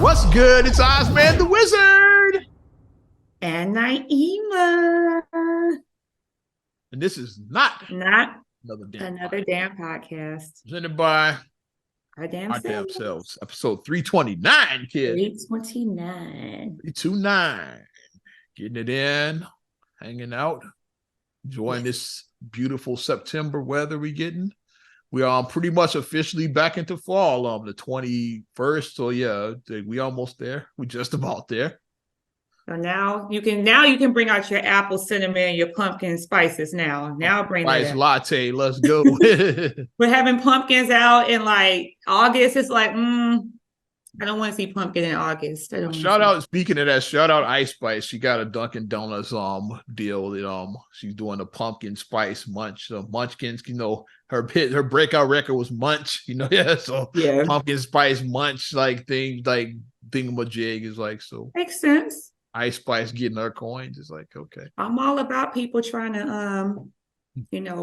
What's good? It's Ozman the Wizard. And Naima. And this is not Not another damn another damn podcast. presented by Our damn our damn selves. selves. Episode 329, kid. 329. 329. Getting it in, hanging out, enjoying this beautiful September weather we getting. We are pretty much officially back into fall the 21st. So yeah, we almost there. We just about there. So now you can bring out your apple cinnamon, your pumpkin spices now. Now bring that Spice out. latte, let's go. We're having pumpkins out in like August. It's like, I don't want to see pumpkin in August. I don't Shout out, speaking of that, shout out Ice Spice. She got a Dunkin' Donuts deal that she's doing a pumpkin spice munch. So Munchkins, her breakout record was Munch, so yeah. pumpkin spice munch like thing, like thingamajig is like, so Makes sense. Ice Spice getting her coins is like, okay. I'm all about people trying to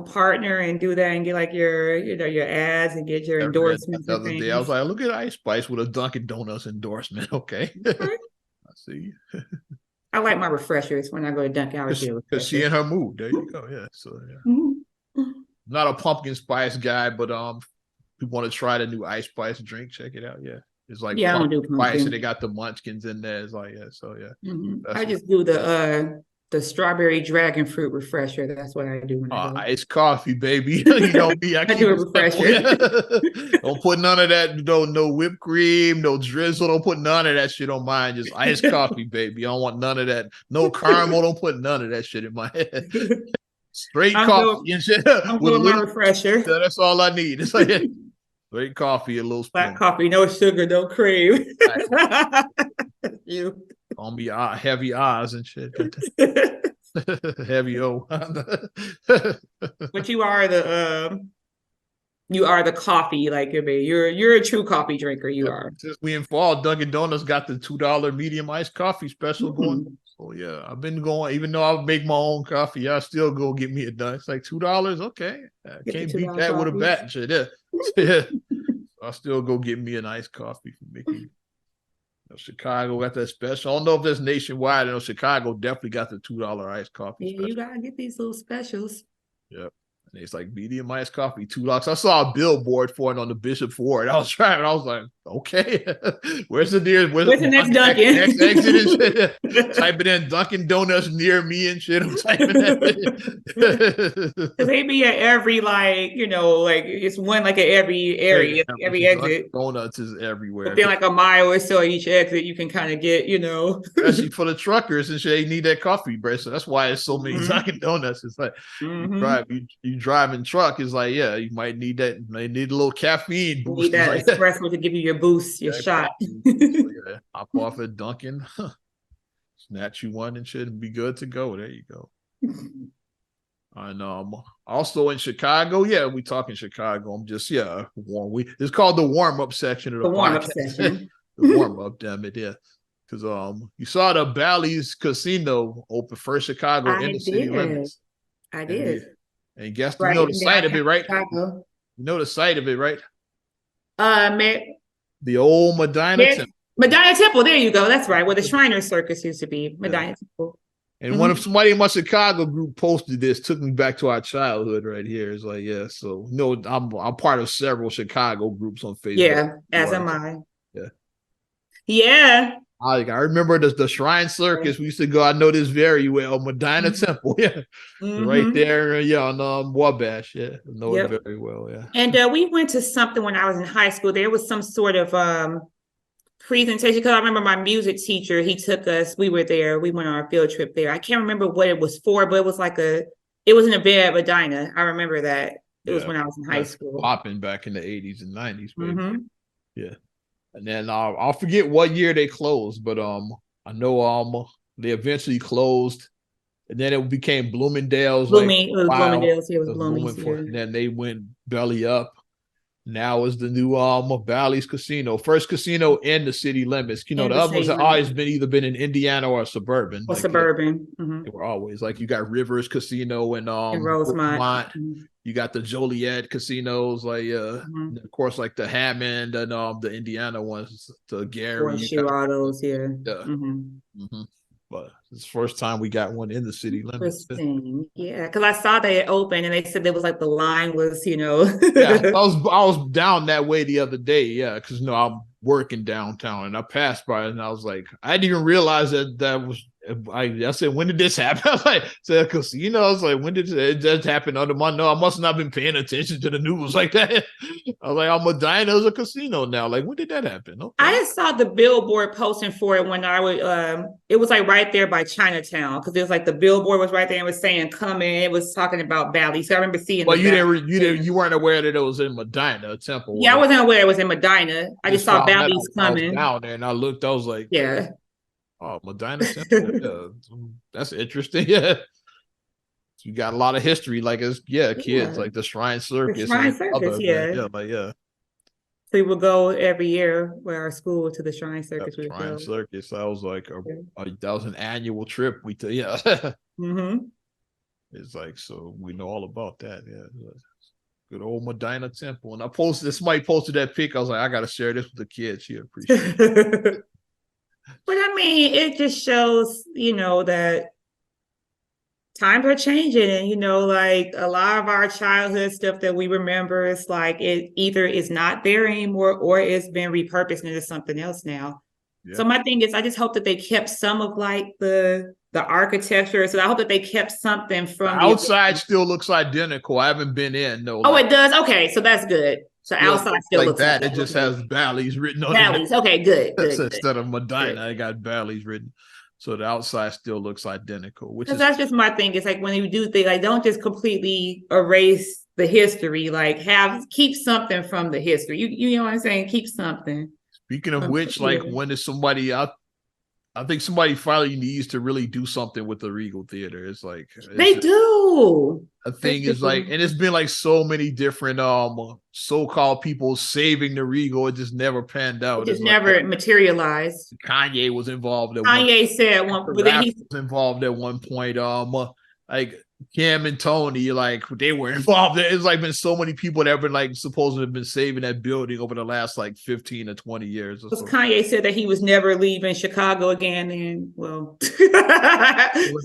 partner and do that and get like your ads and get your endorsements. The other day, I was like, look at Ice Spice with a Dunkin' Donuts endorsement. Okay. I see. I like my refreshers when I go to Dunkin'. I because she in her mood. There you go. Yeah. So yeah. Mm-hmm. Not a pumpkin spice guy, but we want to try the new Ice Spice drink. Check it out. Yeah. It's like I don't do spice, and they got the munchkins in there. It's like, yeah, so yeah. Mm-hmm. I just do the strawberry dragon fruit refresher. That's what I do when I go. Iced coffee, baby. You know me. I do a refresher. Don't put none of that. No whipped cream, no drizzle. Don't put none of that shit on mine. Just iced coffee, baby. I don't want none of that. No caramel. Don't put none of that shit in my head. Straight coffee and shit. I'm doing my refresher. That's all I need. It's like straight coffee, a little black coffee, no sugar, no cream. You on me heavy eyes and shit. Heavy O. But you are the coffee, like you're a true coffee drinker. You are. Since we in fall, Dunkin' Donuts got the $2 medium iced coffee special going. So yeah, I've been going. Even though I make my own coffee, I still go get me a done. It's like $2. Okay, I can't beat that with a bat. Shit, yeah. I still go get me an iced coffee from Mickey. Chicago got that special. I don't know if that's nationwide. I know Chicago definitely got the $2 iced coffee. Yeah, you gotta get these little specials. Yep. And it's like medium iced coffee, $2. I saw a billboard for it on the Bishop Ford. I was trying. I was like, okay, where's the next Dunkin'? Next exit and shit. Typing in Dunkin' Donuts near me and shit. I'm typing that. Because they be at every it's one like at every area, every exit. Donuts is everywhere. Within like a mile or so each exit, you can kind of get, Especially for the truckers and shit, they need that coffee break. So that's why it's so many Dunkin' Donuts. It's like you driving truck is like, yeah, you might need that. They need a little caffeine boost. You need that espresso to give you your boost, your shot. Yeah, hop off at Dunkin', snatch you one and shit, and be good to go. There you go. And also in Chicago, yeah, we talking Chicago. I'm just warm. It's called the warm up section of the warm-up section. The warm up, damn it, yeah. Because you saw the Bally's Casino open for Chicago in the city limits. I did. And guess you know the site of it, right? Chicago. You know the site of it, right? The old Medina Temple. Medina Temple, there you go. That's right. Where the Shriner Circus used to be. Medina Temple. And when somebody in my Chicago group posted this, took me back to our childhood right here. It's like, yeah, so I'm part of several Chicago groups on Facebook. Yeah, as am I. Yeah. Yeah. I remember the Shrine Circus. We used to go. I know this very well. Medina Temple, yeah, right there, on Wabash, yeah, I know it very well, yeah. And we went to something when I was in high school. There was some sort of presentation because I remember my music teacher. He took us. We were there. We went on our field trip there. I can't remember what it was for, but it was it was an event at Medina. I remember that. It was when I was in high school. Popping back in the 80s and 90s, yeah. And then I'll forget what year they closed, but I know they eventually closed, and then it became Bloomingdale's. Bloomingdale's, it was Bloomingdale's. And then they went belly up, Now is the new Bally's Casino, first casino in the city limits. You know, In the the other ones city have always been either been in Indiana or suburban. or Like suburban. they were always like you got Rivers Casino and In Rosemont. You got the Joliet casinos, like of course like the Hammond and the Indiana ones, the Gary. Horseshoe, all those, yeah. But it's the first time we got one in the city limits. Interesting. Yeah, because I saw they opened and they said there was like the line was, Yeah, I was down that way the other day. Yeah, because I'm working downtown and I passed by it and I was like, I didn't even realize that was. I said, when did this happen? I was like, so casino. I was like, when did it just happen under my nose? I must not have been paying attention to the news like that. I was like, Medina's a casino now. Like, when did that happen? Okay. I just saw the billboard posting for it when I would. It was like right there by Chinatown because it was like the billboard was right there and it was saying "coming." It was talking about Bally, so I remember seeing. Well, you weren't aware that it was in Medina Temple. Yeah, I wasn't aware it was in Medina. I just saw Bally's coming. I was down there and I looked. I was like, yeah. Oh, Medina Temple. Yeah, that's interesting. Yeah. So you got a lot of history, like kids, like the Shrine Circus. The Shrine Circus, yeah. So we would go every year with our school to the Shrine Circus. Shrine Circus. That was like that was an annual trip. It's like, so we know all about that. Yeah. Good old Medina Temple. And I posted, somebody posted that pic. I was like, I gotta share this with the kids. She appreciate it. But I mean, it just shows, that times are changing and, like a lot of our childhood stuff that we remember, it's like it either is not there anymore or it's been repurposed into something else now. Yeah. So my thing is, I just hope that they kept some of like the architecture. So I hope that they kept something from the outside still looks identical. I haven't been in. No. Oh, it does? Okay. So that's good. So outside still like looks that. Like it just has Bally's written on Bally's. it. Okay, good. Instead of Medina, I got Bally's written. So the outside still looks identical. That's just my thing. It's like when you do things, like don't just completely erase the history. Like keep something from the history. You know what I'm saying? Keep something. Speaking of which, like when is somebody out? I think somebody finally needs to really do something with the Regal Theater. It's like they do. A thing is like, and it's been like so many different so-called people saving the Regal. It just never panned out. It just never materialized. Kanye was involved. Kanye said one. But then he was involved at one point. Like Cam and Tony, like they were involved. It's like been so many people that have been like supposedly been saving that building over the last like 15 or 20 years. So. Kanye said that he was never leaving Chicago again, and he went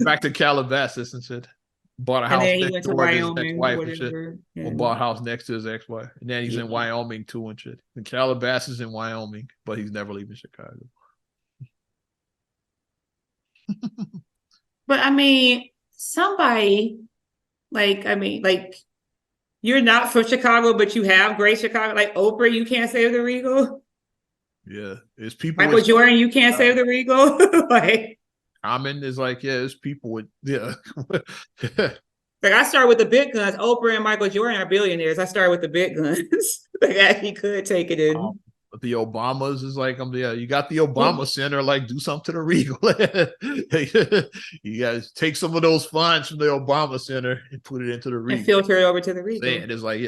back to Calabasas and shit. Bought a house next to his ex-wife and shit. Yeah. Bought a house next to his ex-wife, and then he's in Wyoming too and shit. In Calabasas in Wyoming, but he's never leaving Chicago. But I mean. Somebody you're not from Chicago, but you have great Chicago, like Oprah, you can't save the Regal. Yeah, it's people. Michael Jordan, you can't save the Regal. Like Common is like, it's people with Like I started with the big guns. Oprah and Michael Jordan are billionaires. I started with the big guns. Like actually could take it in. But the Obamas is like, you got the Obama Center, like do something to the Regal. You guys take some of those funds from the Obama Center and put it into the Regal. And filter it over to the Regal. And it's like,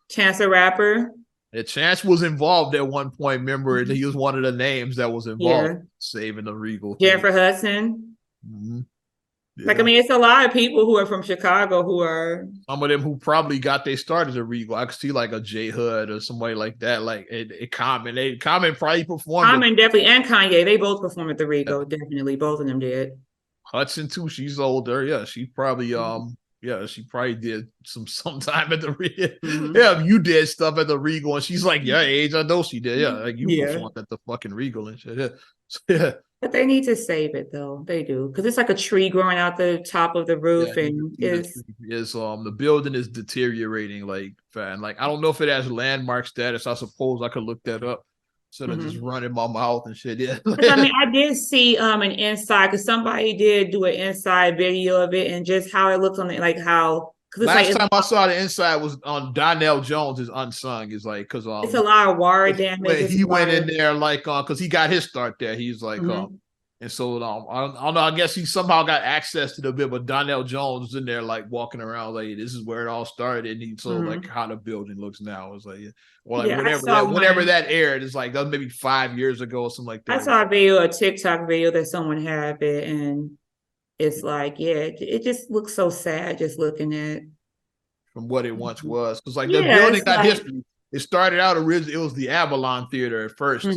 Chance the Rapper. Yeah, Chance was involved at one point. Remember, he was one of the names that was involved saving the Regal. Jennifer Hudson. Mm-hmm. Yeah. Like, I mean, it's a lot of people who are from Chicago who are... Some of them who probably got they started at Regal. I could see like a J Hood or somebody like that. Like Common. Common probably performed. Common definitely, and Kanye. They both performed at the Regal. Definitely. Both of them did. Hudson too. She's older. Yeah, she probably she probably did sometime at the Regal. Mm-hmm. Yeah, you did stuff at the Regal, and she's like your age. I know she did. Yeah, like you performed at the fucking Regal and shit. Yeah. But they need to save it though. They do, because it's like a tree growing out the top of the roof, and the building is deteriorating. Like I don't know if it has landmark status. I suppose I could look that up instead of just running my mouth and shit. Yeah. I mean, I did see an inside, because somebody did do an inside video of it and just how it looks on it, like how. Last time I saw the inside was on Donnell Jones is Unsung. Is like because it's a lot of wire damage. He went in there like because he got his start there. He's like and And so I don't know. I guess he somehow got access to the bit, but Donnell Jones was in there like walking around like this is where it all started. And he told like how the building looks now. It's like, well, like whenever that aired, it's like that was maybe 5 years ago or something like that. I saw a TikTok video that someone had it, and it's like, yeah, it just looks so sad just looking at from what it once was. Because like the building got history. It started out originally, it was the Avalon Theater at first.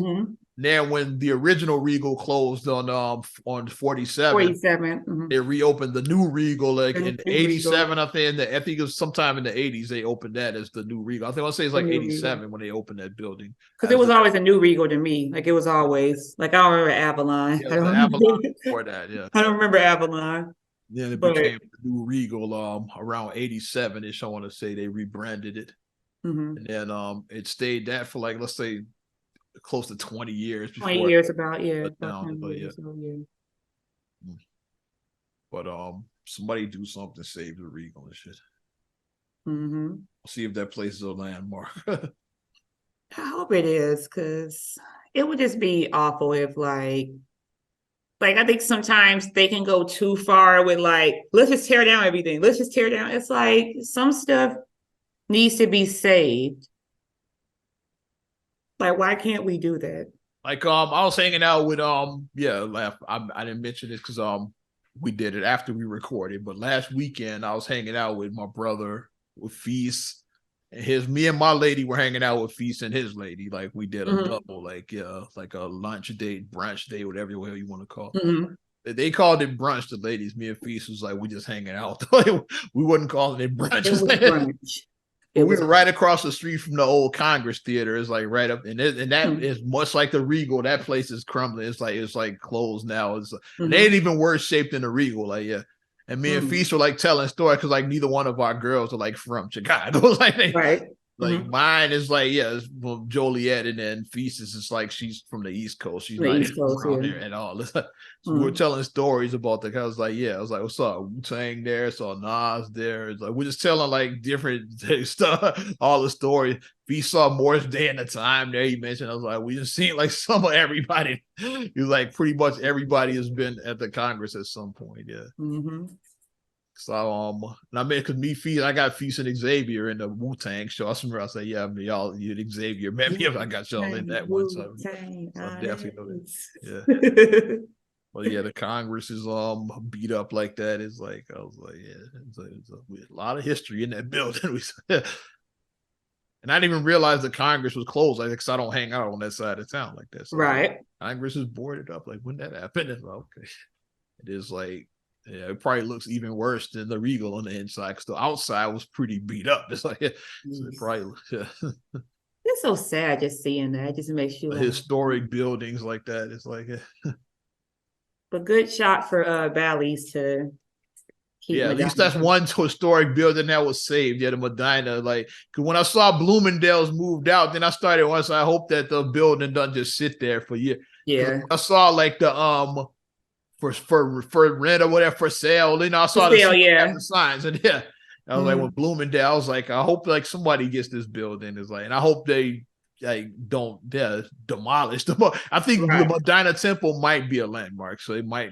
Then when the original Regal closed on 47, they reopened the new Regal like in 87. I think it was sometime in the 80s they opened that as the new Regal. I think I'll say it's like 87 when they opened that building. Because it was always a new Regal to me. Like it was always like I don't remember Avalon. Yeah, Avalon before that. Yeah, I don't remember Avalon. Then it became the new Regal around 87ish. I want to say they rebranded it. And then it stayed that for like, let's say, close to 20 years. 20 years about, But somebody do something to save the Regal and shit. We'll see if that place is a landmark. I hope it is, because it would just be awful if like I think sometimes they can go too far with like, let's just tear down everything. Let's just tear down. It's like some stuff needs to be saved. Like, why can't we do that? Like, I was hanging out with, I didn't mention this because we did it after we recorded, but last weekend I was hanging out with my brother with Feast. Me and my lady were hanging out with Feast and his lady. Like, we did a double, like a lunch date, brunch date, whatever you want to call it. They called it brunch, the ladies. Me and Feast was like, we just hanging out. We wouldn't call it brunch. It was brunch. We were right across the street from the old Congress Theater. It's like right up, and that is much like the Regal. That place is crumbling. It's like closed now. They ain't even worse shape than the Regal. Like and me and Feast were like telling stories because like neither one of our girls are like from Chicago. Like mine is like it's from Joliet, and then Feast is just like she's from the East Coast. She's not around there at all. So we were telling stories about I was like, what's up? Wu-Tang there, saw Nas there. It's like we're just telling like different stuff, all the stories. Feast saw Morris Day in the time there. He mentioned, I was like, we just seen like some of everybody. He was like, pretty much everybody has been at the Congress at some point. So and I mean, because Feast, I got Feast and Xavier in the Wu-Tang show. I remember I said, y'all, you Xavier met me if I got y'all in that one. So I definitely know that. Well, the Congress is beat up like that. It's like I was like, it's a lot of history in that building. And I didn't even realize the Congress was closed. Because I don't hang out on that side of town like that. So Congress is boarded up. Like when that happened, it's like, okay. It is like. Yeah, it probably looks even worse than the Regal on the inside because the outside was pretty beat up. It's like, so it probably, It's so sad just seeing that. It just makes you historic buildings like that. It's like, but good shot for Bally's to keep. At least that's one historic building that was saved. The Medina, like, because when I saw Bloomingdale's moved out, then I started once. I hope that the building doesn't just sit there for years. Yeah, I saw like the for rent or whatever for sale. Then I saw the signs and I was like, with Bloomingdale, I was like, I hope like somebody gets this building. Is like, and I hope they like don't demolish them. I think the Medina Temple might be a landmark, so it might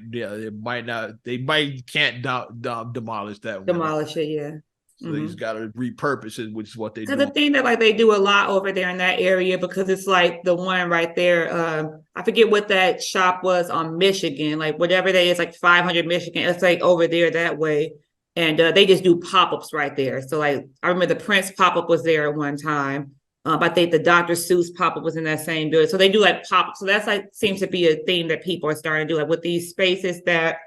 can't demolish that. Demolish it, So they just got to repurpose it, which is what they do. The thing that like they do a lot over there in that area, because it's like the one right there. I forget what that shop was on Michigan, like whatever that is, like 500 Michigan. It's like over there that way, and they just do pop-ups right there. So like I remember the Prince pop-up was there at one time. I think the Dr. Seuss pop-up was in that same building. So they do like pop-ups. So that's like seems to be a thing that people are starting to do, like with these spaces that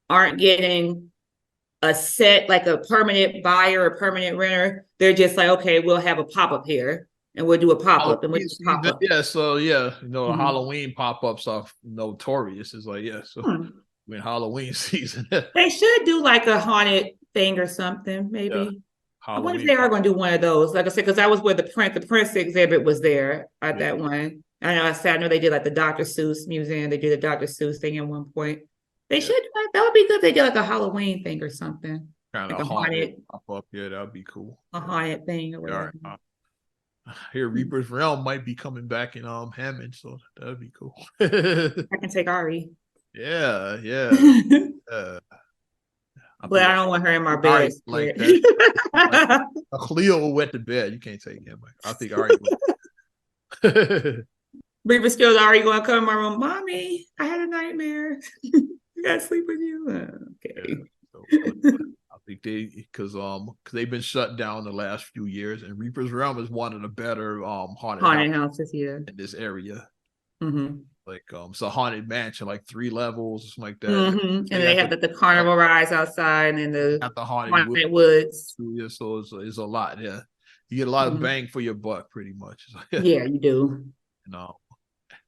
aren't getting a set, like a permanent buyer or permanent renter. They're just like, okay, we'll have a pop-up here and we'll do a pop-up. Halloween pop-ups are notorious. It's like, when Halloween season. They should do like a haunted thing or something, maybe. I wonder if they are going to do one of those. Like I said, because I was where the Prince exhibit was there at that one. I know they did like the Dr. Seuss museum. They did the Dr. Seuss thing at one point. They should. That would be good if they did like a Halloween thing or something. Kind of like a haunted pop up. Yeah, that would be cool. A haunted thing or whatever. Here, Reaper's Realm might be coming back in Hammond, so that would be cool. I can take Ari. Yeah, yeah. I But think I don't want her in my Ari bed. like that. Like a Cleo went to bed. You can't take him. I think Ari. Reaper skills already going to come in my room. Mommy, I had a nightmare. I got to sleep with you. Okay. Yeah, so, I think because they've been shut down the last few years, and Reaper's Realm is one of the better haunted houses, yeah, in this area. Mm-hmm. Like it's a haunted mansion, like 3 levels, something like that. Mm-hmm. And they have the carnival rides outside and the haunted woods. Yeah, so it's a lot. Yeah, you get a lot of bang for your buck, pretty much. Yeah, you do.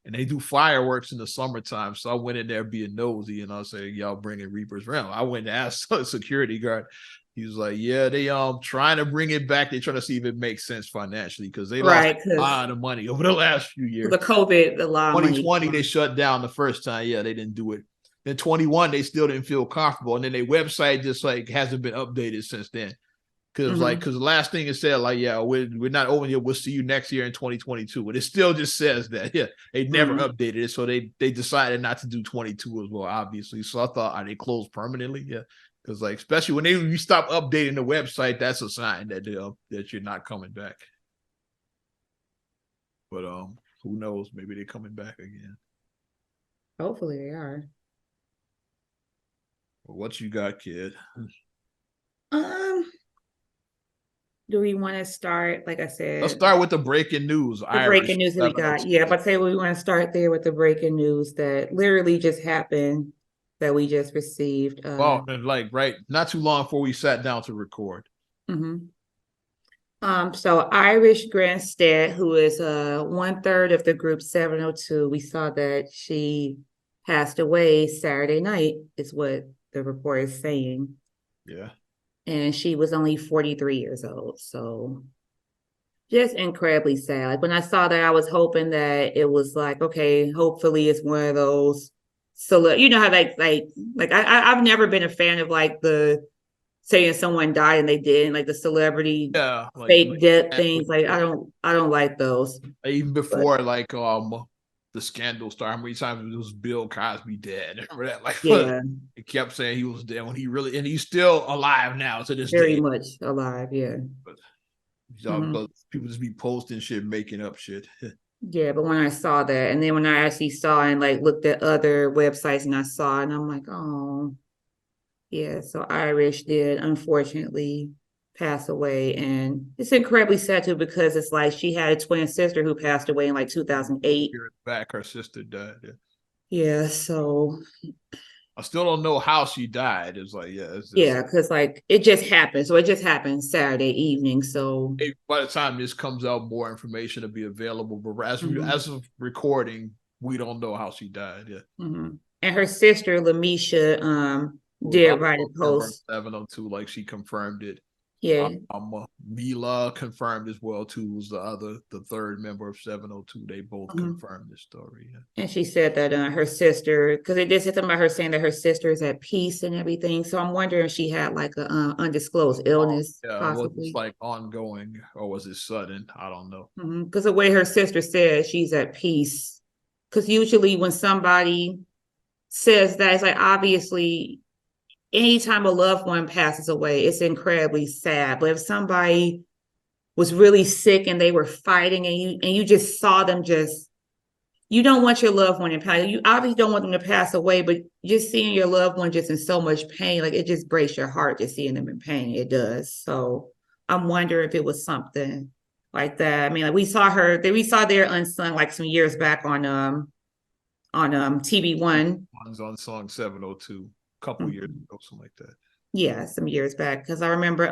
And they do fireworks in the summertime. So I went in there being nosy, and I said, "Y'all bringing Reaper's Realm?" I went and asked a security guard. He was like, "Yeah, they trying to bring it back. They're trying to see if it makes sense financially because they lost a lot of money over the last few years. The COVID, a lot of money. 2020, they shut down the first time. Yeah, they didn't do it. Then 21, they still didn't feel comfortable, and then their website just like hasn't been updated since then. Because the last thing it said, like, yeah, we're not over here. We'll see you next year in 2022. And it still just says that. Yeah, they never updated it. So they decided not to do 22 as well, obviously. So I thought, are they closed permanently? Yeah. Because like, especially when you stop updating the website, that's a sign that that you're not coming back. But who knows? Maybe they're coming back again. Hopefully they are. Well, what you got, kid? Do we want to start? Like I said, let's start with the breaking news. The breaking news that we got. Yeah, but say we want to start there with the breaking news that literally just happened that we just received. Well, like not too long before we sat down to record. So Irish Grandstead, who is 1/3 of the group 702, we saw that she passed away Saturday night, is what the report is saying. Yeah. And she was only 43 years old. So just incredibly sad. Like when I saw that, I was hoping that it was like, okay, hopefully it's one of those. So you know how I've never been a fan of like the saying someone died and they didn't, like the celebrity fake death things. Like I don't like those. Even before the scandal started, how many times it was Bill Cosby dead? Remember that? Like, yeah, it kept saying he was dead when and he's still alive now to this day. Very much alive, yeah. But people just be posting shit, making up shit. Yeah, but when I saw that, and then when I actually saw and like looked at other websites and I saw it, and I'm like, oh, yeah. So Irish did unfortunately pass away, and it's incredibly sad too because it's like she had a twin sister who passed away in like 2008. Back, her sister died. Yeah, so I still don't know how she died. It's like, because like it just happened. So it just happened Saturday evening. So by the time this comes out, more information will be available. But as of recording, we don't know how she died. Yeah, and her sister Lamisha did write a post 702, like she confirmed it. Yeah. Mila confirmed as well too. Was the third member of 702? They both confirmed this story. Yeah. And she said that her sister, because it did say something about her saying that her sister is at peace and everything. So I'm wondering if she had like a undisclosed illness, possibly. Was it like ongoing or was it sudden? I don't know. Because the way her sister said she's at peace, because usually when somebody says that, it's like obviously. Anytime a loved one passes away, it's incredibly sad. But if somebody was really sick and they were fighting and you just saw them you don't want your loved one in pain. You obviously don't want them to pass away, but just seeing your loved one just in so much pain, like it just breaks your heart just seeing them in pain. It does. So I'm wondering if it was something like that. I mean, like we saw their unsung like some years back on TV One. On Song 702. Couple years ago, something like that. Yeah, some years back. Because I remember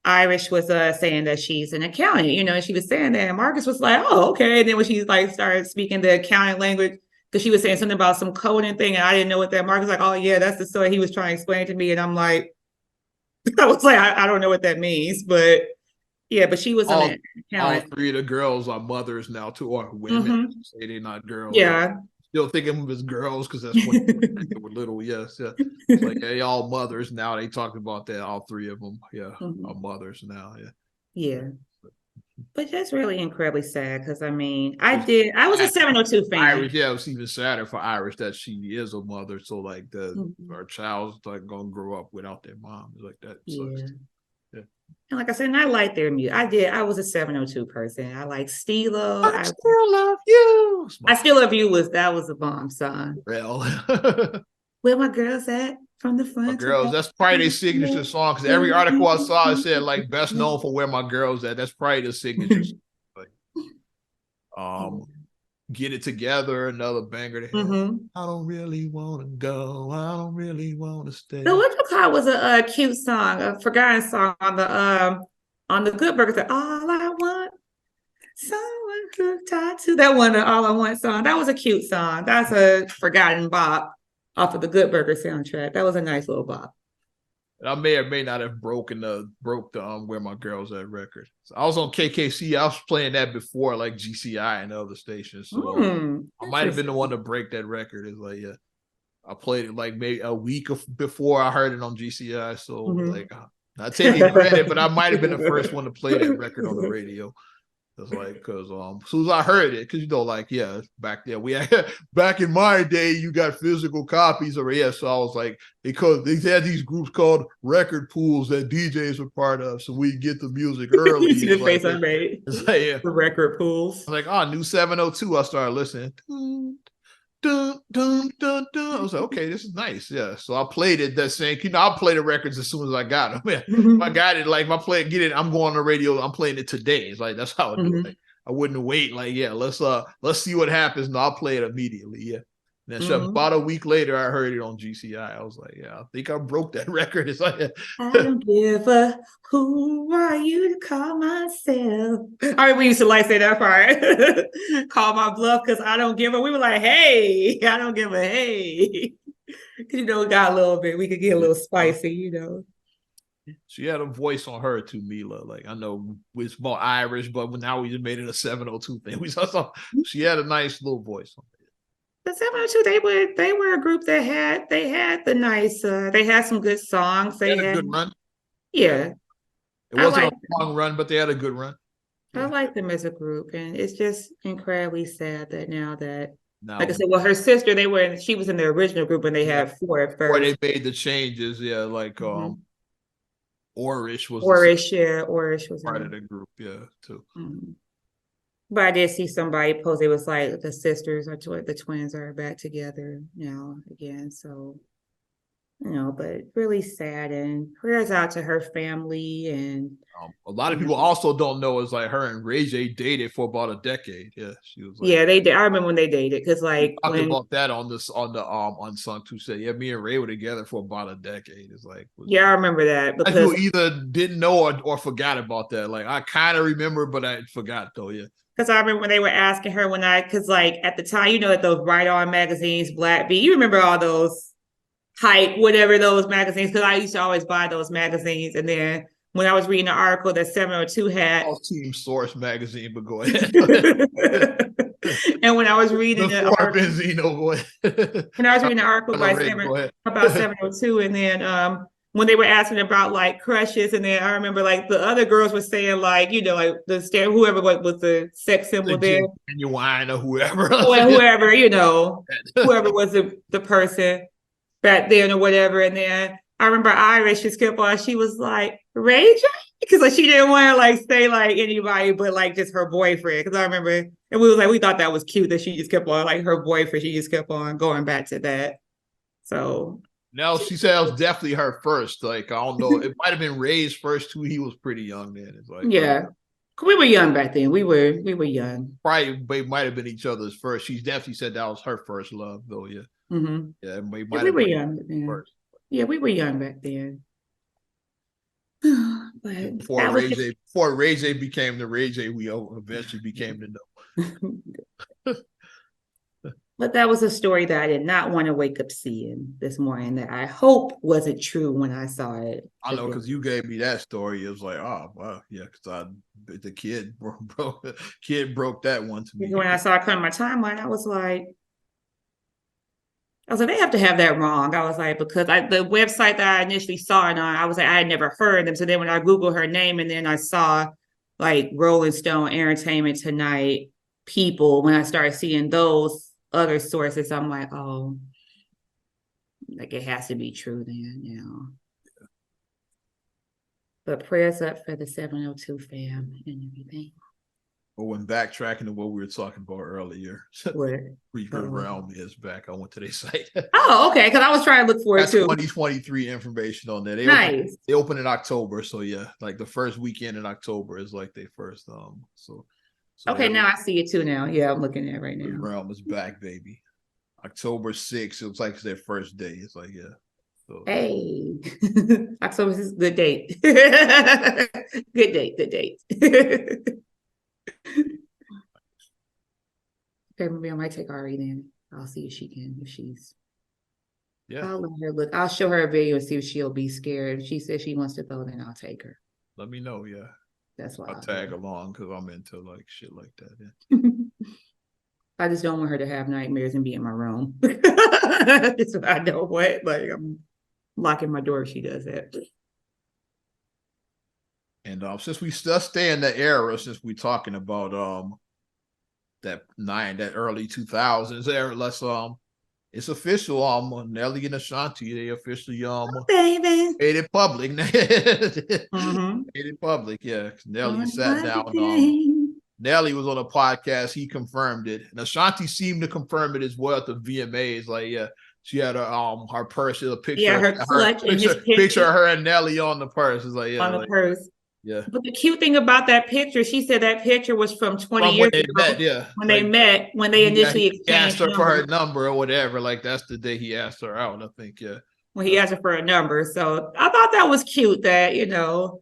Irish was saying that she's an accountant, and she was saying that, and Marcus was like, oh, okay. And then when she like started speaking the accounting language, because she was saying something about some coding thing, and I didn't know what that. Marcus was like, oh yeah, that's the story he was trying to explain to me, and I'm like, I was like, I don't know what that means, but yeah, but she was an accountant. All three of the girls are mothers now too, or women. Say they're not girls. Yeah. Still think of them as girls because that's when they were little. Yes, yeah. It's like they all mothers now. They talked about that. All three of them, are mothers now. Yeah. Yeah. But that's really incredibly sad because I mean, I was a 702 fan. Iris, yeah, it was even sadder for Iris that she is a mother. So like her child's like gonna grow up without their mom. It's like that. Yeah. And like I said, and I like their music. I was a 702 person. I like Stilo. I still love you. I Still Love You was a bomb song. Well, where my girls at from the front. My Girls, that's probably their signature song. Because every article I saw it said like best known for Where My Girls At. That's probably the signature song. Like, Get It Together, another banger. I don't really want to go. I don't really want to stay. The What You Call was a cute song, a forgotten song on the Good Burger. All I want, someone to talk to. That one, the All I Want song. That was a cute song. That's a forgotten bop off of the Good Burger soundtrack. That was a nice little bop. I may or may not have broke the Where My Girls At record. So I was on KKC. I was playing that before like GCI and other stations. So I might have been the one to break that record. It's like, yeah, I played it like maybe a week before I heard it on GCI. So like, not taking credit, but I might have been the first one to play that record on the radio. It's like, because as soon as I heard it, because like, yeah, back there back in my day, you got physical copies of it. So I was like, because they had these groups called record pools that DJs were part of, so we get the music early. You see the face I made. The record pools. I was like, new 702. I started listening. Dun, dun, dun, dun. I was like, okay, this is nice. Yeah. So I played it that same, I'll play the records as soon as I got them. Yeah. I got it. Like if I play it, I'm going on the radio, I'm playing it today. It's like, that's how I do it. Like, I wouldn't wait. Like, yeah, let's see what happens. And I'll play it immediately. Yeah. And then about a week later, I heard it on GCI. I was like, yeah, I think I broke that record. It's like, I don't give a who are you to call myself. I mean, we used to like say that part. Call my bluff because I don't give a. We were like, hey, I don't give a hey. Because, it got a little bit, we could get a little spicy, She had a voice on her too, Mila. Like, I know it's more Irish, but now we just made it a 702 thing. She had a nice little voice on it. The 702, they were a group that had the nice they had some good songs. They had a good run. Yeah. It wasn't a long run, but they had a good run. I like them as a group, and it's just incredibly sad that now like I said, well, her sister, she was in the original group and they had four at first. Before they made the changes, yeah, like Orish was Orish was part of the group, yeah, too. But I did see somebody post, it was like the sisters or the twins are back together now again. So, but really sad, and prayers out to her family. And a lot of people also don't know is like her and Ray J dated for about a decade. Yeah, she was. Like, yeah, they did. I remember when they dated because like talked about that on the Unsung Too. Said yeah, me and Ray were together for about a decade. It's like I remember that because people either didn't know or forgot about that. Like I kind of remember, but I forgot though. Yeah. Because I remember when they were asking her because like at the time, at those Right On magazines, Black Beat, you remember all those Hype, whatever those magazines, because I used to always buy those magazines. And then when I was reading the article that 702 had. Team Source magazine, but go ahead. And when I was reading when I was reading the article about 702, and then when they were asking about like crushes, and then I remember like the other girls were saying like, like the whoever was the sex symbol there. Genuine or whoever. Whoever, whoever was the person back then or whatever. And then I remember Iris just kept on, she was like, Ray J? Because like, she didn't want to like say like anybody but like just her boyfriend. Because I remember, and we thought that was cute that she just kept on like her boyfriend. She just kept on going back to that. So. No, she said it was definitely her first. Like, I don't know. It might have been Ray's first too. He was pretty young then. It's like, yeah. We were young back then. We were young. Probably they might have been each other's first. She definitely said that was her first love, though. Yeah. Mm-hmm. Yeah, we were young then. First. Yeah, we were young back then. But before Ray J became the Ray J we eventually became to know. But that was a story that I did not want to wake up seeing this morning that I hope wasn't true when I saw it. I know, because you gave me that story. It was like, oh, wow, yeah, because the kid broke that one to me. When I saw it come on my timeline, I was like, they have to have that wrong. I was like, because the website that I initially saw it on, I was like, I had never heard them. So then when I Googled her name and then I saw like Rolling Stone, Entertainment Tonight, People, when I started seeing those other sources, I'm like, oh, like it has to be true then, you know. But prayers up for the 702 fam and everything. But when backtracking to what we were talking about earlier, Reaper Realm is back. I went to their site. Oh, okay. Because I was trying to look for it too. 2023 information on there. They open in October, so yeah, like the first weekend in October is like their first. So okay, now I see it too. Now, yeah, I'm looking at it right now. Realm is back, baby. October 6th. It looks like it's their first day. It's like yeah. So. Hey, October is a good date. Good date. Good date. Okay, maybe I might take Ari then. I'll see if she can, if she's. Yeah. I'll let her look. I'll show her a video and see if she'll be scared. If she says she wants to go, then I'll take her. Let me know, yeah. That's why I'll tag along because I'm into like shit like that. Yeah. I just don't want her to have nightmares and be in my room. That's what I don't want. Like I'm locking my door if she does that. And since we still stay in the era, since we're talking about that early 2000s era, let's it's official. Nelly and Ashanti, they officially baby made it public. Made it public, yeah. Nelly sat down. Nelly was on a podcast. He confirmed it, and Ashanti seemed to confirm it as well at the VMAs. Like, yeah, she had her purse, a picture, yeah, her clutch, picture of her and Nelly on the purse. It's like, yeah, on the purse. Yeah. But the cute thing about that picture, she said that picture was from 20 years ago. When they met, when they initially exchanged. He asked her for her number or whatever. Like that's the day he asked her out, I think. Yeah. When he asked her for a number. So I thought that was cute that, you know,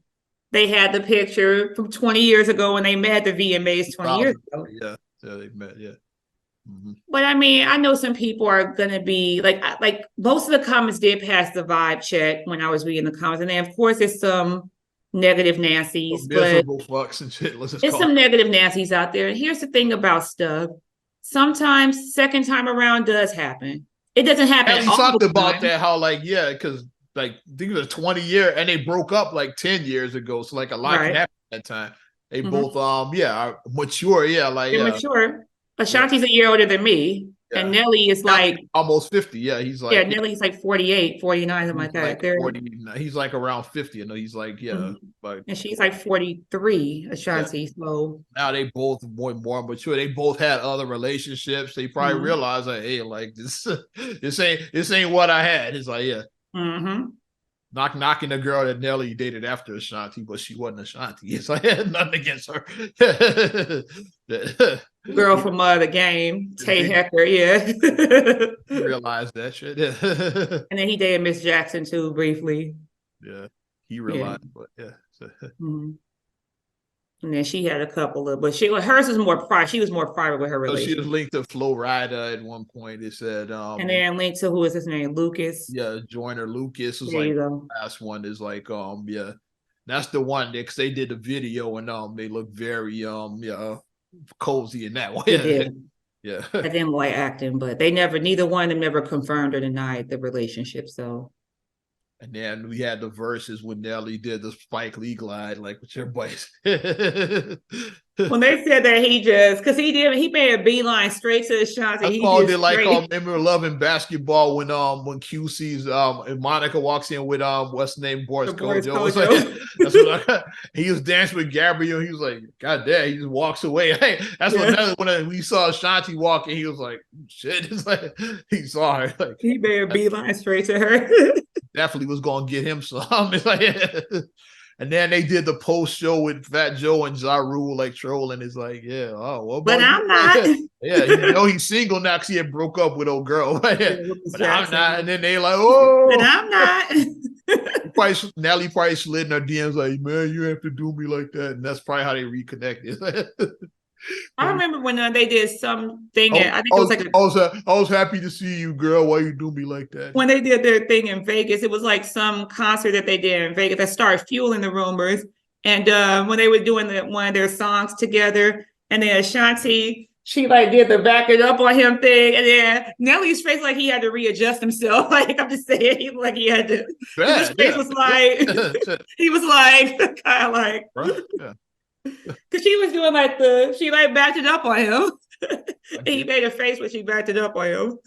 they had the picture from 20 years ago when they met at the VMAs 20 years ago. Yeah. Yeah, they met, yeah. But I mean, I know some people are gonna be like most of the comments did pass the vibe check when I was reading the comments. And then of course there's some negative Nancy's, but fucks and shit. There's some negative Nancy's out there. And here's the thing about stuff. Sometimes second time around does happen. It doesn't happen. And we talked about that, how like, yeah, because like I think it was 20 years and they broke up like 10 years ago. So like a lot happened at that time. They both are mature, yeah. Like they're mature. Ashanti's a year older than me. Yeah. And Nelly is like almost 50. Yeah, he's like Nelly's like 48, 49, something like that. Like 40, he's like around 50. I know he's like, but and she's like 43, Ashanti. Yeah. So now they both more mature. They both had other relationships. They probably realized like, hey, like this ain't what I had. It's like, yeah. Knocking the girl that Nelly dated after Ashanti, but she wasn't Ashanti. It's like nothing against her. Girl from the game, Tay Hecker, yeah. Realized that shit. And then he dated Miss Jackson too, briefly. Yeah, he realized, but yeah. And then she had a couple of, but hers was more private. She was more private with her relationship. So she was linked to Flo Rida at one point. It said, and then linked to who is his name, Lucas. Yeah, Joyner Lucas was there like the last one. Is like yeah, that's the one because they did the video and they look very cozy in that way. Yeah, I didn't like acting, but neither one of them never confirmed or denied the relationship. So. And then we had the verses when Nelly did the Spike Lee glide, like with your boys. When they said that because he made a beeline straight to Ashanti. I called it like remember Love and Basketball when Q sees and Monica walks in with what's the name, Boris Kojo. Like, that's what he was dancing with Gabrielle. He was like, God damn, he just walks away. Hey, that's when we saw Ashanti walking, he was like, shit. It's like he saw her. Like he made a beeline straight to her. Definitely was gonna get him some. It's like, and then they did the post show with Fat Joe and Ja Rule like trolling. It's like, yeah, but I'm not. Yeah, you know he's single now because he had broke up with old girl. But I'm not. And then they like, oh, but I'm not. Nelly probably slid in her DMs like, man, you have to do me like that, and that's probably how they reconnected. I remember when they did something. I think it was like I was happy to see you, girl. Why you do me like that? When they did their thing in Vegas, it was like some concert that they did in Vegas that started fueling the rumors. And when they were doing one of their songs together, and then Ashanti, she like did the back it up on him thing, and then Nelly's face like he had to readjust himself. Like I'm just saying, he had to. His face was like he was like kind of like. Because she was doing she backed it up on him. And he made a face when she backed it up on him.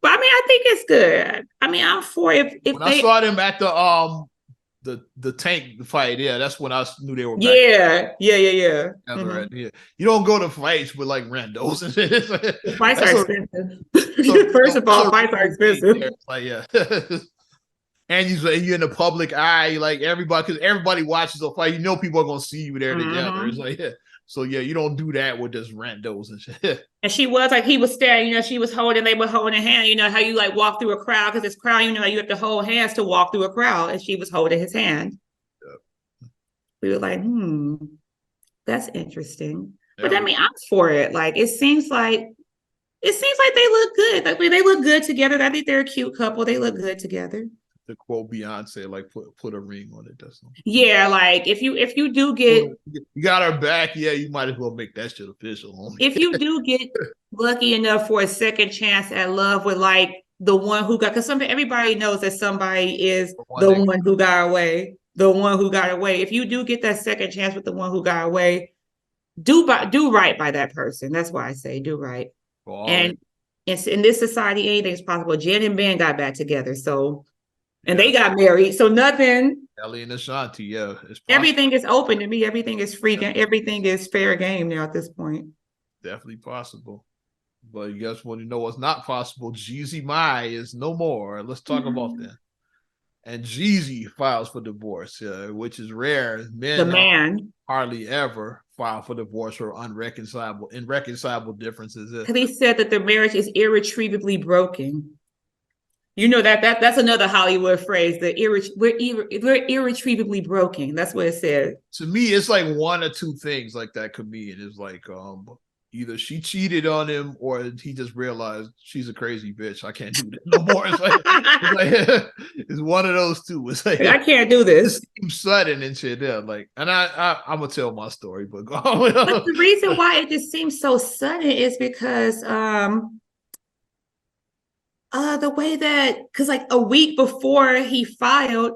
But I mean, I think it's good. I mean, I'm for if when I saw them at the tank fight, yeah, that's when I knew they were back. Yeah. Mm-hmm. Yeah. You don't go to fights with like randos and shit. Fights are expensive. First of all, fights are expensive. Like, yeah. And you're in the public eye, like everybody, because everybody watches a fight. You know people are gonna see you there together. It's like, yeah. So yeah, you don't do that with just randos and shit. And she was like, he was staring, you know, they were holding a hand, you know, how you like walk through a crowd, because it's crowd, you know, like you have to hold hands to walk through a crowd, and she was holding his hand. Yep. We were like, that's interesting. Yeah. But I mean, I'm for it. Like, it seems like they look good. Like, they look good together. I think they're a cute couple. They look good together. To quote Beyonce, like put a ring on it. That's yeah. Like if you do get, you got her back, yeah, you might as well make that shit official. Homie. If you do get lucky enough for a second chance at love with like the one who got, because everybody knows that somebody is the one who got away. The one who got away. If you do get that second chance with the one who got away, do right by that person. That's why I say do right. Oh, and in this society, anything's possible. Jen and Ben got back together, so. And they got married, so nothing. Ellie and Ashanti, yeah. Everything is open to me. Everything is free. Yeah. Everything is fair game now at this point. Definitely possible. But you guys want to know what's not possible? Jeezy Mai is no more. Let's talk about that. And Jeezy files for divorce, which is rare. Men hardly ever file for divorce for irreconcilable differences. Because he said that the marriage is irretrievably broken. You know that's another Hollywood phrase. We're irretrievably broken. That's what it said. To me, it's like one or two things like that could mean. It's like either she cheated on him or he just realized she's a crazy bitch. I can't do this no more. It's one of those two. It's like I can't do this. It's sudden and shit. Yeah, like, and I'm gonna tell my story, but go on. But the reason why it just seems so sudden is because the way that, because like a week before he filed,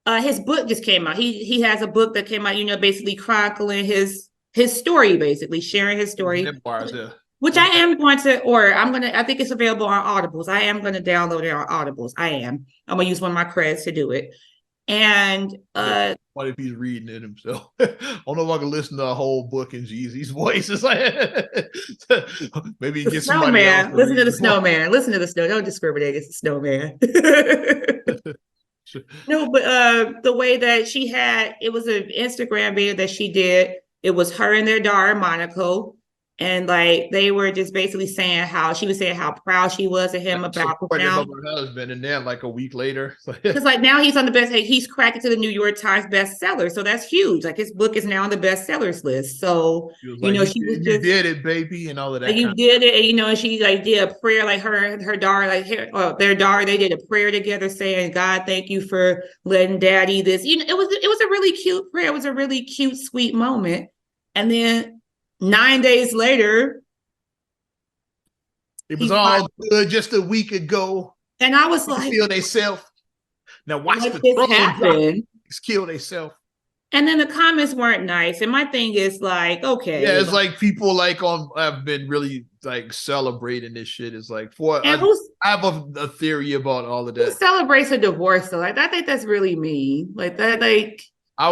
his book just came out. He has a book that came out, you know, basically chronicling his story, basically sharing his story. Memoirs, yeah. Which I am going to, or I think it's available on Audibles. I am going to download it on Audibles. I'm going to use one of my credits to do it. And what if he's reading it himself? I don't know if I can listen to a whole book in Jeezy's voice. It's like maybe get somebody else. Listen to the snowman. Listen to the snow. Don't discriminate against the snowman. No, but the way that she had, it was an Instagram video that she did. It was her and their daughter Monaco. And like they were just basically saying how proud she was of him about now. Her husband, and then like a week later, because like now he's on the best. He's cracked into the New York Times bestseller, so that's huge. Like his book is now on the bestsellers list. So you know, she did it, baby, and all of that. Like you did it, and you know, and she like did a prayer, like her daughter, like their daughter, they did a prayer together, saying, "God, thank you for letting Daddy this." You know, it was a really cute prayer. It was a really cute, sweet moment, and then 9 days later, it was all good just a week ago. And I was like, kill themselves. Now watch the throne happen. Kill themselves. And then the comments weren't nice. And my thing is like, okay. Yeah, it's like people like have been really like celebrating this shit. It's like I have a theory about all of that. Who celebrates a divorce though? Like I think that's really mean. Like that, like. I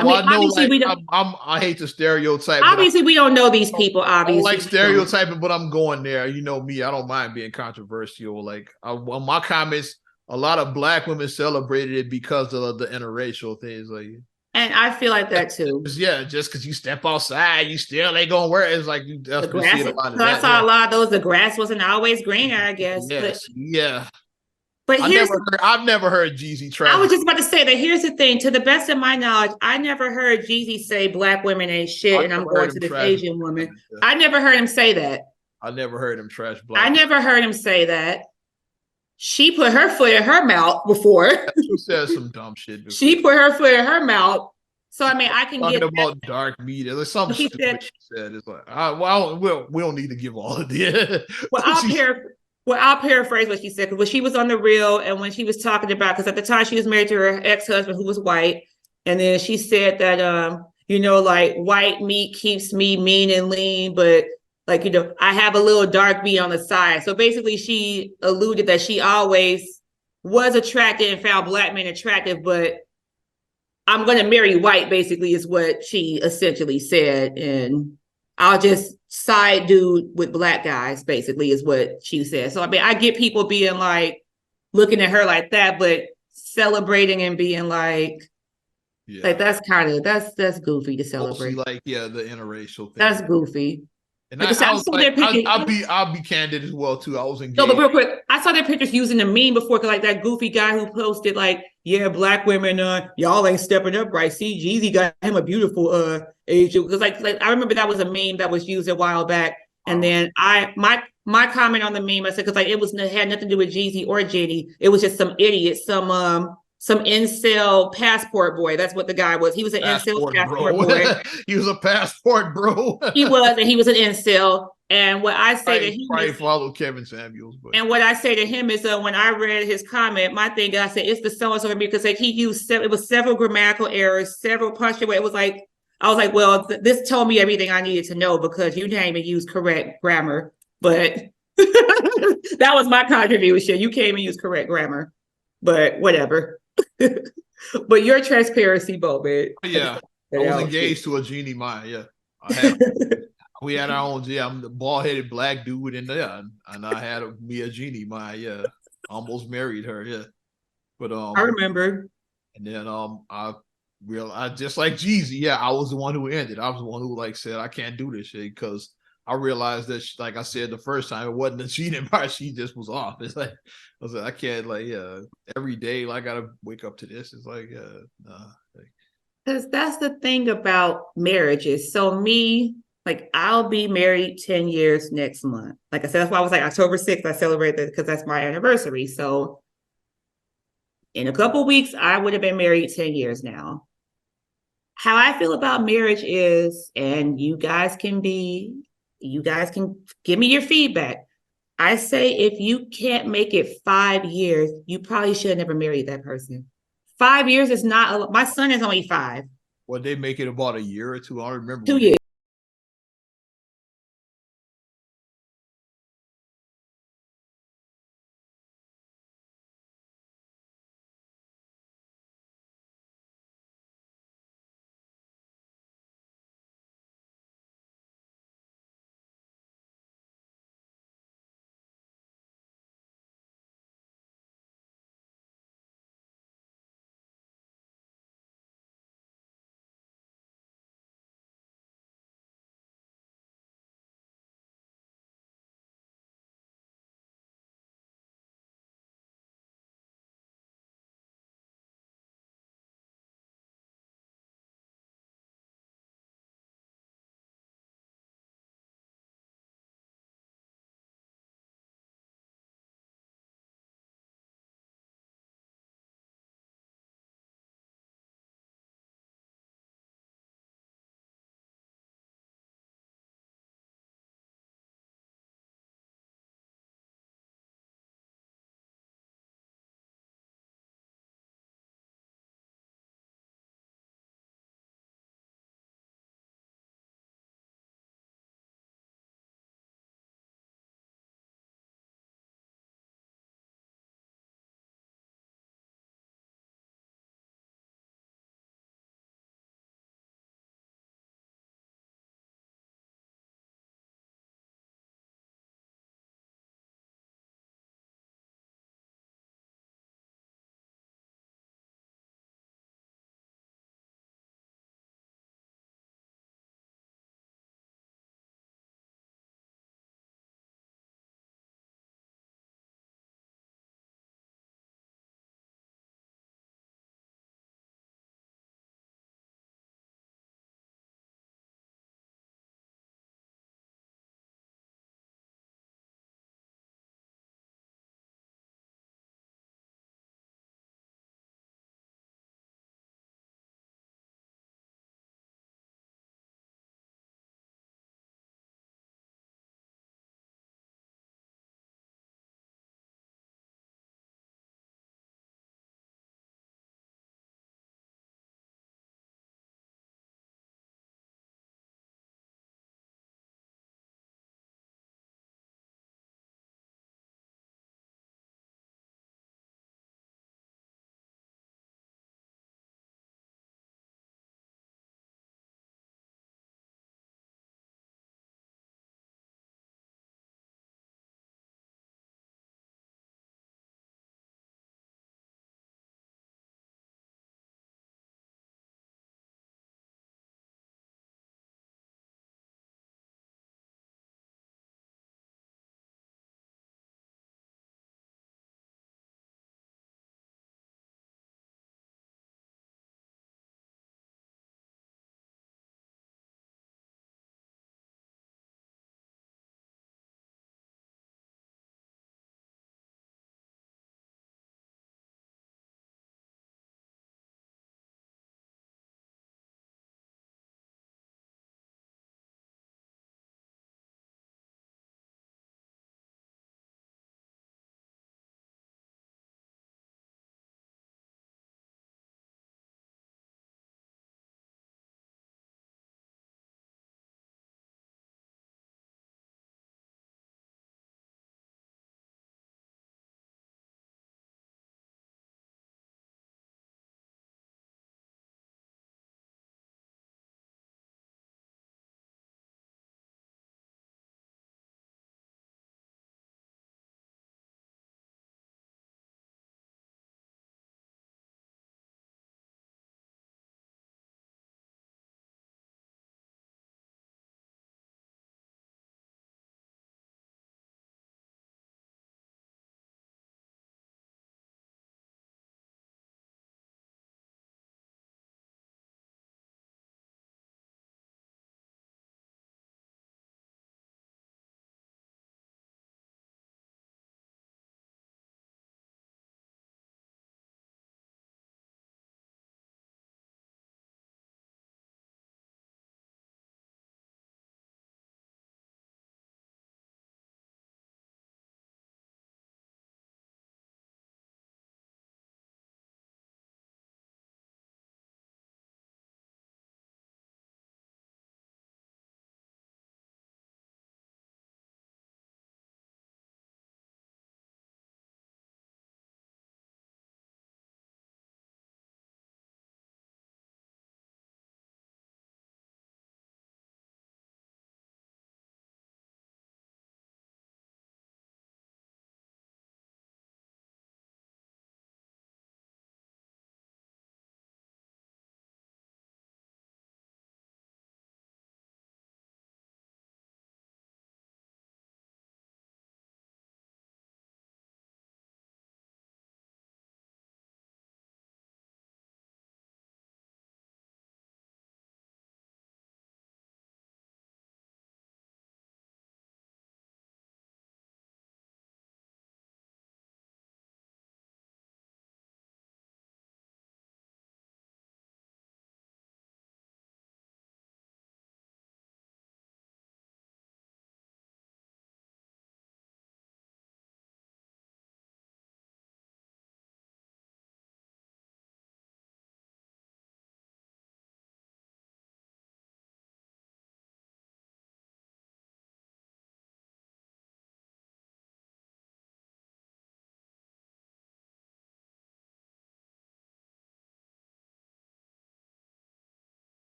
hate to stereotype. Obviously, we don't know these people. Obviously, I don't like stereotyping, but I'm going there. You know me; I don't mind being controversial. Like on my comments, a lot of Black women celebrated it because of the interracial things. Like, and I feel like that too. Yeah, just because you step outside, you still ain't gonna wear it. It's like you. I saw a lot of those. The grass wasn't always greener, I guess. Yes, yeah. But I've never heard Jeezy trash. I was just about to say that here's the thing. To the best of my knowledge, I never heard Jeezy say Black women ain't shit and I'm going to this Asian woman. I never heard him say that. I never heard him trash Black. I never heard him say that. She put her foot in her mouth before. She said some dumb shit before. She put her foot in her mouth. So I mean, I can talking about dark media. There's something stupid she said. It's like, we don't need to give all of this. Well, I'll paraphrase what she said, because when she was on The Real and when she was talking about, because at the time she was married to her ex-husband who was white, And then she said that like white meat keeps me mean and lean, but like, I have a little dark meat on the side. So basically she alluded that she always was attracted and found Black men attractive, but I'm going to marry white, basically, is what she essentially said. And I'll just side dude with Black guys, basically, is what she said. So, I mean, I get people being like, looking at her like that, but celebrating and being like that's goofy to celebrate. Mostly like, the interracial thing. That's goofy. And I'll be candid as well too. I was engaged. No, but real quick, I saw their pictures using the meme before, like that goofy guy who posted like, yeah, Black women, y'all ain't stepping up right. See, Jeezy got him a beautiful age. Because like I remember that was a meme that was used a while back. And then my comment on the meme, I said, because like it had nothing to do with Jeezy or Jenny. It was just some idiot, some incel passport boy. That's what the guy was. He was an incel passport boy. He was a passport bro. He was an incel. And what I say to him probably follow Kevin Samuels. But. And what I say to him is when I read his comment, my thing, I said, it's the so-and-so for me, because like he used it was several grammatical errors, several punctuation. It was like, I was like, well, this told me everything I needed to know, because you didn't even use correct grammar. But that was my contribution. You can't even use correct grammar. But whatever. But your transparency moment. Yeah. I was engaged to a Jeannie Mai. Yeah. We had our own. Yeah, I'm the bald-headed Black dude in there, and I had me a Jeannie Mai. Yeah, almost married her. Yeah, but I remember. And then I realized, just like Jeezy, I was the one who ended. I was the one who like said I can't do this shit, because I realized that, like I said the first time, it wasn't a cheating part. She just was off. It's like, I was like, I can't, like, every day, like, I gotta wake up to this. It's like, nah. Because that's the thing about marriages. So like, I'll be married 10 years next month. Like I said, that's why I was like, October 6th, I celebrate that because that's my anniversary. So in a couple of weeks, I would have been married 10 years now. How I feel about marriage is, and you guys can give me your feedback. I say, if you can't make it 5 years, you probably should have never married that person. 5 years is not, my son is only 5. Well, they make it about a year or two. I don't remember. 2 years.